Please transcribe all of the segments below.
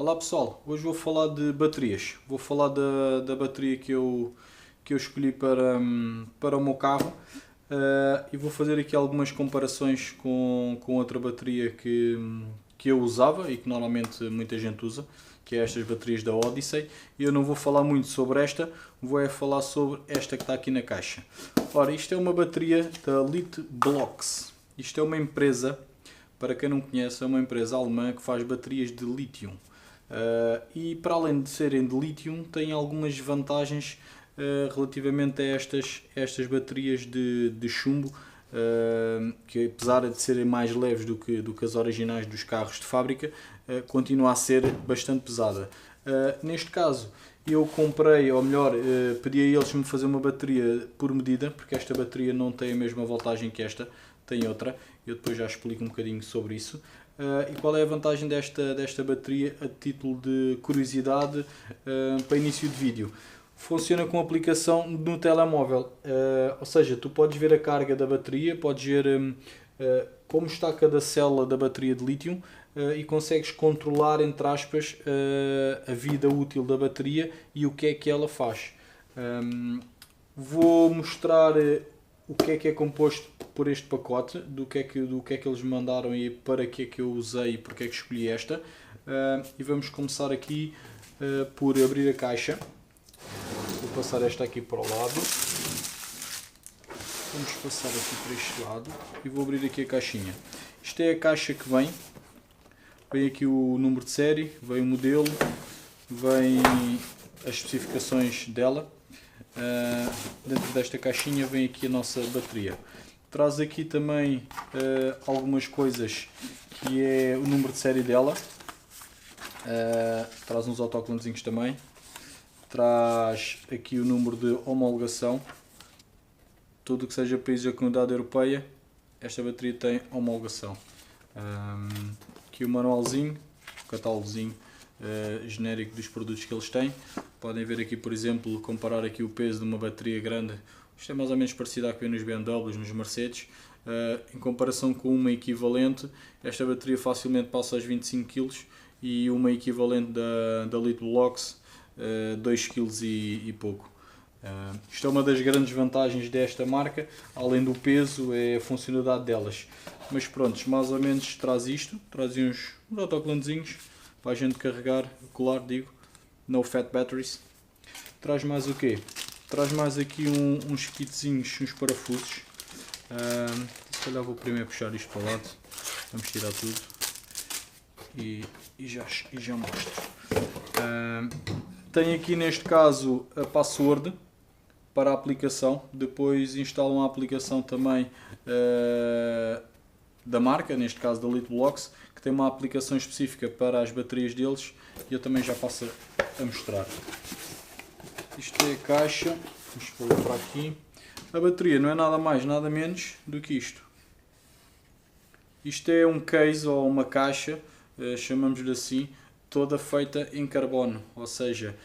Olá pessoal, hoje vou falar de baterias. Vou falar da bateria que eu escolhi para o meu carro e vou fazer aqui algumas comparações com outra bateria que eu usava e que normalmente muita gente usa, que é estas baterias da Odyssey. Eu não vou falar muito sobre esta, vou falar sobre esta que está aqui na caixa. Ora, isto é uma bateria da Litblox. Isto é uma empresa, para quem não conhece, é uma empresa alemã que faz baterias de lítio. E para além de serem de lítio, tem algumas vantagens relativamente a estas baterias de chumbo, que apesar de serem mais leves do que as originais dos carros de fábrica, continua a ser bastante pesada. Neste caso, eu comprei, ou melhor, pedi a eles me fazer uma bateria por medida, porque esta bateria não tem a mesma voltagem que esta, tem outra. Eu depois já explico um bocadinho sobre isso. E qual é a vantagem desta bateria a título de curiosidade para início de vídeo? Funciona com aplicação no telemóvel, ou seja, tu podes ver a carga da bateria, podes ver como está cada célula da bateria de lítio e consegues controlar, entre aspas, a vida útil da bateria e o que é que ela faz. Vou mostrar o que é composto por este pacote, do que é que eles mandaram e para que é que eu usei e porque é que escolhi esta. E vamos começar aqui por abrir a caixa. Vou passar esta aqui para o lado. Vamos passar aqui para este lado e vou abrir aqui a caixinha. Isto é a caixa que vem aqui o número de série, vem o modelo, vem as especificações dela. Dentro desta caixinha vem aqui a nossa bateria. Traz aqui também algumas coisas, que é o número de série dela. Traz uns autocolantezinhos também. Traz aqui o número de homologação. Tudo que seja país da Comunidade Europeia, esta bateria tem homologação. Aqui o manualzinho, o catálogozinho genérico dos produtos que eles têm. Podem ver aqui, por exemplo, comparar aqui o peso de uma bateria grande. Isto é mais ou menos parecido ao que vem nos BMWs, nos Mercedes. Em comparação com uma equivalente, esta bateria facilmente passa aos 25 kg e uma equivalente da Litblox 2 kg e pouco. Isto é uma das grandes vantagens desta marca, além do peso, é a funcionalidade delas. Mas pronto, mais ou menos traz isto, traz uns autocolantezinhos para a gente carregar, colar, digo, no fat batteries. Traz mais o quê? Traz mais aqui uns kitzinhos, uns parafusos. Se calhar vou primeiro puxar isto para o lado, vamos tirar tudo e já mostro. Tem aqui neste caso a password para a aplicação, depois instalam a aplicação também da marca, neste caso da Litblox, que tem uma aplicação específica para as baterias deles e eu também já passo a mostrar. Isto é a caixa, vamos pô-la para aqui. A bateria não é nada mais, nada menos do que isto. Isto é um case ou uma caixa, chamamos-lhe assim, toda feita em carbono, ou seja,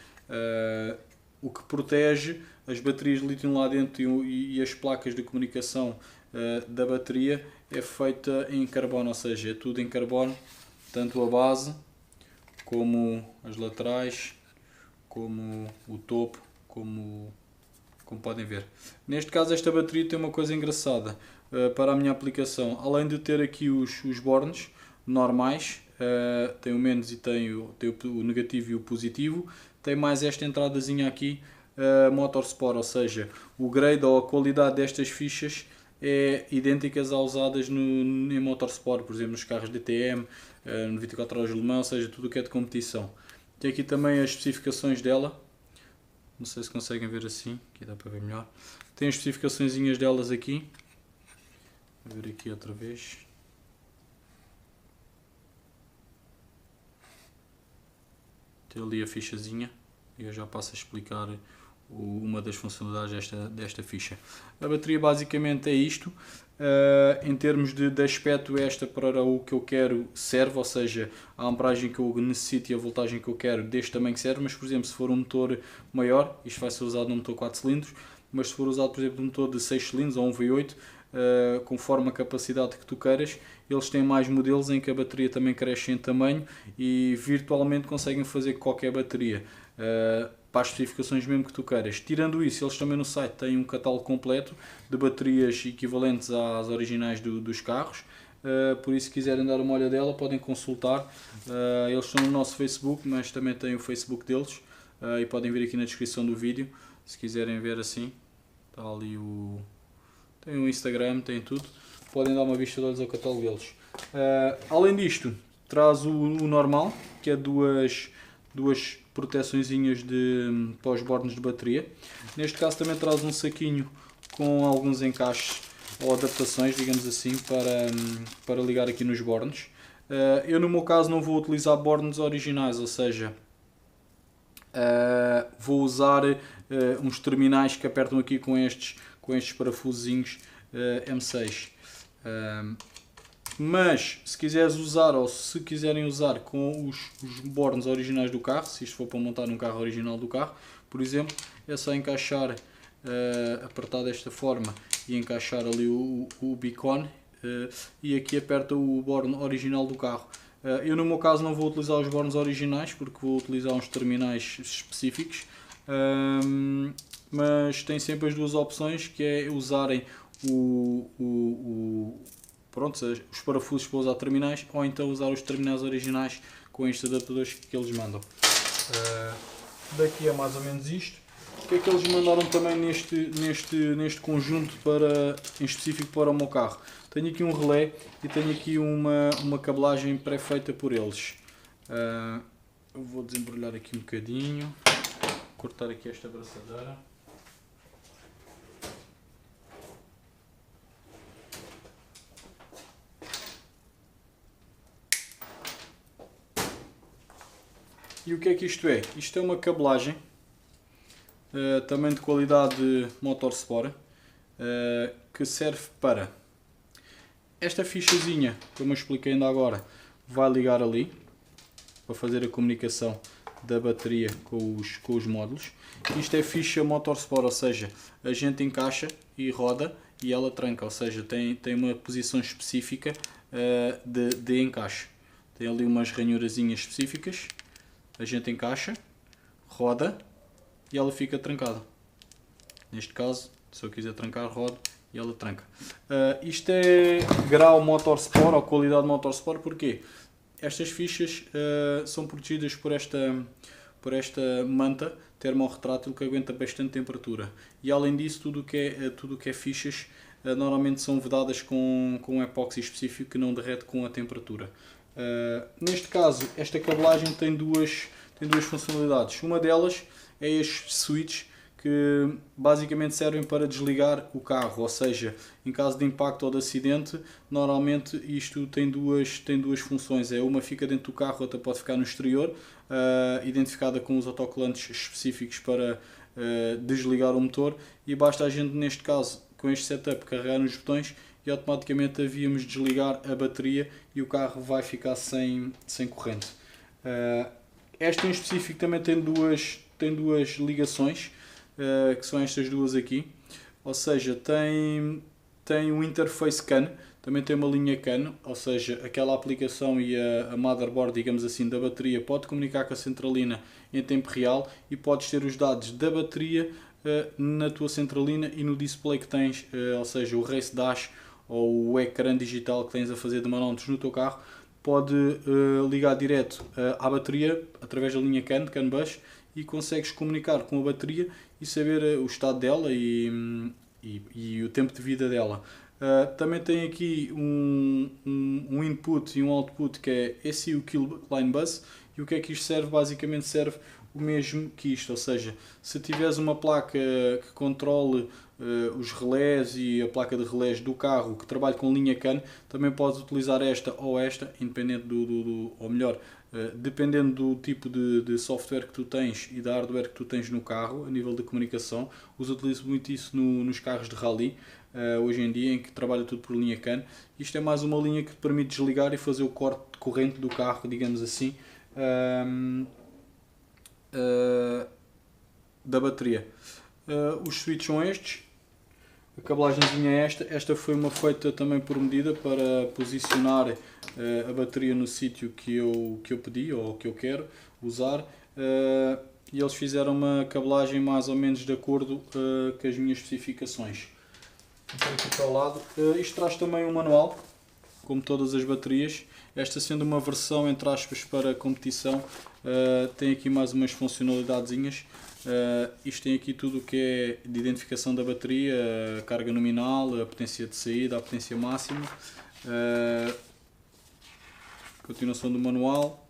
o que protege as baterias de lítio lá dentro e as placas de comunicação da bateria é feita em carbono, ou seja, é tudo em carbono, tanto a base como as laterais, como o topo, como podem ver. Neste caso esta bateria tem uma coisa engraçada para a minha aplicação, além de ter aqui os bornes normais, tem o menos e tem o negativo e o positivo, tem mais esta entradazinha aqui, Motorsport, ou seja, o grade ou a qualidade destas fichas é idênticas às usadas em Motorsport, por exemplo nos carros DTM, no 24 horas de Le Mans, ou seja, tudo o que é de competição. Tem aqui também as especificações dela, não sei se conseguem ver assim, aqui dá para ver melhor. Tem as especificações delas aqui, vou ver aqui outra vez. Tem ali a fichazinha e eu já passo a explicar uma das funcionalidades desta ficha. A bateria basicamente é isto. Em termos de aspecto, esta para o que eu quero serve, ou seja, a amperagem que eu necessito e a voltagem que eu quero deste tamanho serve, mas por exemplo se for um motor maior, isto vai ser usado num motor 4 cilindros, mas se for usado por exemplo num motor de 6 cilindros ou um V8, conforme a capacidade que tu queiras. Eles têm mais modelos em que a bateria também cresce em tamanho e virtualmente conseguem fazer qualquer bateria para as especificações mesmo que tu queiras. Tirando isso, eles também no site têm um catálogo completo de baterias equivalentes às originais dos carros. Por isso, se quiserem dar uma olhadela, podem consultar. Eles estão no nosso Facebook, mas também têm o Facebook deles, e podem vir aqui na descrição do vídeo se quiserem ver assim. Está ali tem o Instagram, tem tudo. Podem dar uma vista de olhos ao catálogo deles. Além disto, traz o normal, que é duas proteçõezinhas para os bornes de bateria. Neste caso também traz um saquinho com alguns encaixes ou adaptações, digamos assim, para ligar aqui nos bornes. Eu no meu caso não vou utilizar bornes originais, ou seja, vou usar uns terminais que apertam aqui com estes parafusinhos M6. Mas se quiseres usar, ou se quiserem usar com os bornes originais do carro, se isto for para montar num carro original do carro, por exemplo, é só encaixar, apertar desta forma e encaixar ali o bicone, e aqui aperta o borne original do carro. Eu no meu caso não vou utilizar os bornes originais porque vou utilizar uns terminais específicos, mas tem sempre as duas opções, que é usarem os parafusos para usar terminais, ou então usar os terminais originais com estes adaptadores que eles mandam. Daqui é mais ou menos isto. O que é que eles mandaram também neste conjunto em específico para o meu carro? Tenho aqui um relé e tenho aqui uma cabelagem pré-feita por eles. Eu vou desembrulhar aqui um bocadinho, cortar aqui esta abraçadeira. E o que é que isto é? Isto é uma cabelagem, também de qualidade Motorsport, que serve para esta fichazinha, como eu expliquei ainda agora, vai ligar ali, para fazer a comunicação da bateria com os módulos. Isto é ficha Motorsport, ou seja, a gente encaixa e roda e ela tranca, ou seja, tem uma posição específica de encaixe. Tem ali umas ranhurazinhas específicas. A gente encaixa, roda e ela fica trancada. Neste caso, se eu quiser trancar, rodo e ela tranca. Isto é grau Motorsport ou qualidade Motorsport, porque estas fichas são protegidas por esta manta termorretrátil que aguenta bastante temperatura. E além disso, tudo o que é fichas normalmente são vedadas com um epóxi específico que não derrete com a temperatura. Neste caso, esta cabelagem tem duas funcionalidades. Uma delas é estes switches que basicamente servem para desligar o carro, ou seja, em caso de impacto ou de acidente, normalmente isto tem duas funções. Uma fica dentro do carro, outra pode ficar no exterior, identificada com os autocolantes específicos para desligar o motor, e basta a gente, neste caso, com este setup, carregar nos botões e automaticamente havíamos de desligar a bateria e o carro vai ficar sem corrente. Esta em específico também tem duas ligações, que são estas duas aqui, ou seja, tem um interface CAN, também tem uma linha CAN, ou seja, aquela aplicação e a motherboard, digamos assim, da bateria pode comunicar com a centralina em tempo real e podes ter os dados da bateria na tua centralina e no display que tens, ou seja, o race dash ou o ecrã digital que tens a fazer de manómetros no teu carro, pode ligar direto à bateria através da linha CAN, CAN bus, e consegues comunicar com a bateria e saber o estado dela e o tempo de vida dela. Também tem aqui um input e um output que é ECU Kill Line Bus, e o que é que isto serve? Basicamente serve o mesmo que isto, ou seja, se tiveres uma placa que controle os relés e a placa de relés do carro que trabalha com linha CAN, também podes utilizar esta ou esta, independente ou melhor, dependendo do tipo de software que tu tens e da hardware que tu tens no carro, a nível de comunicação. Utilizo muito isso nos carros de rally, hoje em dia, em que trabalha tudo por linha CAN. Isto é mais uma linha que te permite desligar e fazer o corte de corrente do carro, digamos assim, da bateria. Os switches são estes. A cabelagemzinha é esta. Esta foi uma feita também por medida para posicionar a bateria no sítio que eu pedi ou que eu quero usar. E eles fizeram uma cabelagem mais ou menos de acordo com as minhas especificações. Então aqui para o lado. Isto traz também um manual, como todas as baterias. Esta sendo uma versão entre aspas para competição, tem aqui mais umas funcionalidadezinhas. Isto tem aqui tudo o que é de identificação da bateria, a carga nominal, a potência de saída, a potência máxima. Continuação do manual.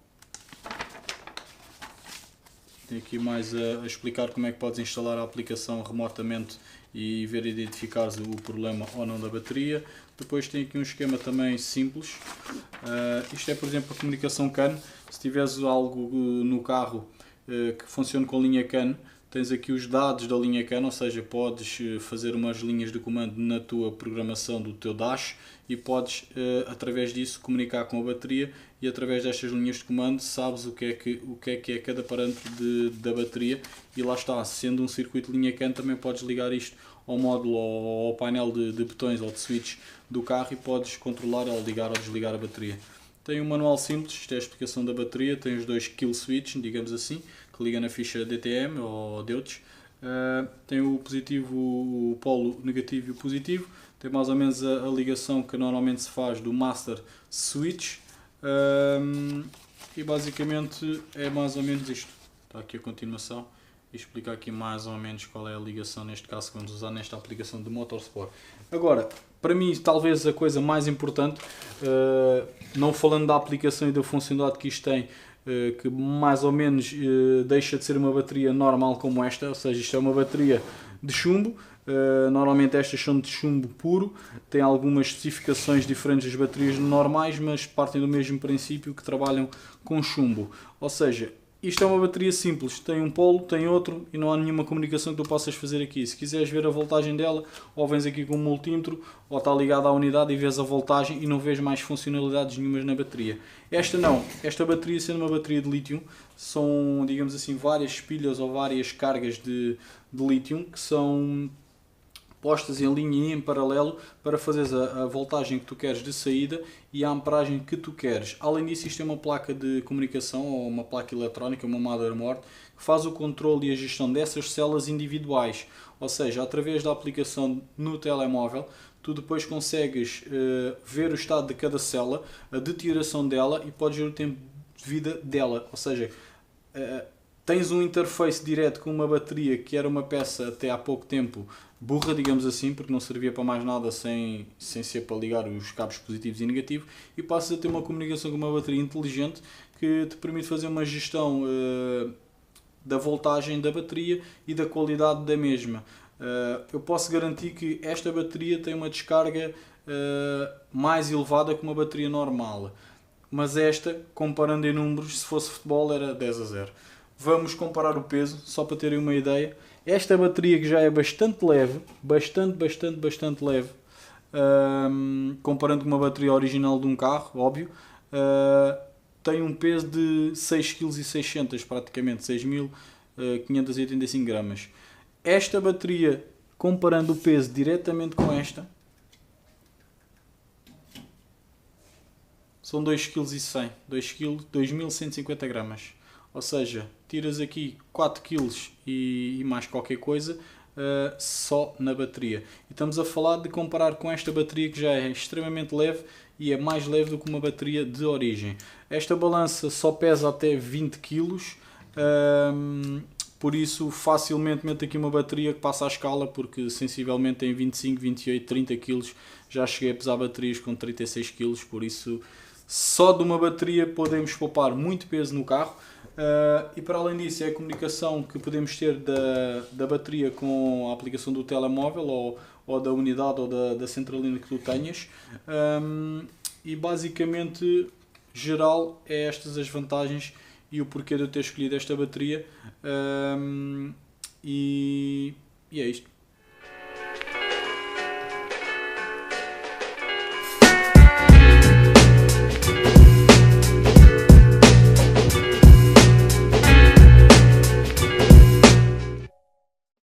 Tem aqui mais a explicar como é que podes instalar a aplicação remotamente e ver e identificar o problema ou não da bateria. Depois tem aqui um esquema também simples. Isto é, por exemplo, a comunicação CAN. Se tiveres algo no carro que funcione com linha CAN, tens aqui os dados da linha CAN, ou seja, podes fazer umas linhas de comando na tua programação do teu dash e podes, através disso, comunicar com a bateria e através destas linhas de comando sabes o que é cada parâmetro da bateria e lá está, sendo um circuito de linha CAN também podes ligar isto ao módulo ou ao painel de botões ou de switch do carro e podes controlar ou ligar ou desligar a bateria. Tem um manual simples, isto é a explicação da bateria, tem os dois kill switch, digamos assim, que liga na ficha DTM ou Deutsch. Tem o positivo, o polo negativo e o positivo, tem mais ou menos a ligação que normalmente se faz do master switch e basicamente é mais ou menos isto. Está aqui a continuação e explicar aqui mais ou menos qual é a ligação neste caso que vamos usar nesta aplicação de Motorsport. Agora, para mim talvez a coisa mais importante, não falando da aplicação e da funcionalidade que isto tem, que mais ou menos deixa de ser uma bateria normal como esta, ou seja, isto é uma bateria de chumbo, normalmente estas são de chumbo puro, tem algumas especificações diferentes das baterias normais, mas partem do mesmo princípio que trabalham com chumbo, ou seja, isto é uma bateria simples, tem um polo, tem outro e não há nenhuma comunicação que tu possas fazer aqui. Se quiseres ver a voltagem dela, ou vens aqui com um multímetro, ou está ligado à unidade e vês a voltagem e não vês mais funcionalidades nenhumas na bateria. Esta não, esta bateria sendo uma bateria de lítio, são, digamos assim, várias pilhas ou várias cargas de lítio que são postas em linha e em paralelo para fazeres a voltagem que tu queres de saída e a amperagem que tu queres. Além disso, isto é uma placa de comunicação ou uma placa eletrónica, uma motherboard, que faz o controle e a gestão dessas células individuais. Ou seja, através da aplicação no telemóvel, tu depois consegues ver o estado de cada célula, a deterioração dela e podes ver o tempo de vida dela. Ou seja, tens um interface direto com uma bateria que era uma peça até há pouco tempo burra, digamos assim, porque não servia para mais nada sem ser para ligar os cabos positivos e negativos, e passas a ter uma comunicação com uma bateria inteligente que te permite fazer uma gestão da voltagem da bateria e da qualidade da mesma. Eu posso garantir que esta bateria tem uma descarga mais elevada que uma bateria normal, mas esta, comparando em números, se fosse futebol era 10-0. Vamos comparar o peso, só para terem uma ideia. Esta bateria que já é bastante leve, bastante leve, comparando com uma bateria original de um carro, óbvio, tem um peso de 6,6 kg praticamente, 6.585 gramas. Esta bateria, comparando o peso diretamente com esta, são 2,100 kg, 2.150 gramas. Ou seja, tiras aqui 4 kg e mais qualquer coisa só na bateria. E estamos a falar de comparar com esta bateria que já é extremamente leve e é mais leve do que uma bateria de origem. Esta balança só pesa até 20 kg, por isso facilmente meto aqui uma bateria que passa à escala, porque sensivelmente tem 25, 28, 30 kg. Já cheguei a pesar baterias com 36 kg, por isso só de uma bateria podemos poupar muito peso no carro. E para além disso é a comunicação que podemos ter da bateria com a aplicação do telemóvel ou da unidade ou da centralina que tu tenhas, e basicamente geral é estas as vantagens e o porquê de eu ter escolhido esta bateria, e é isto.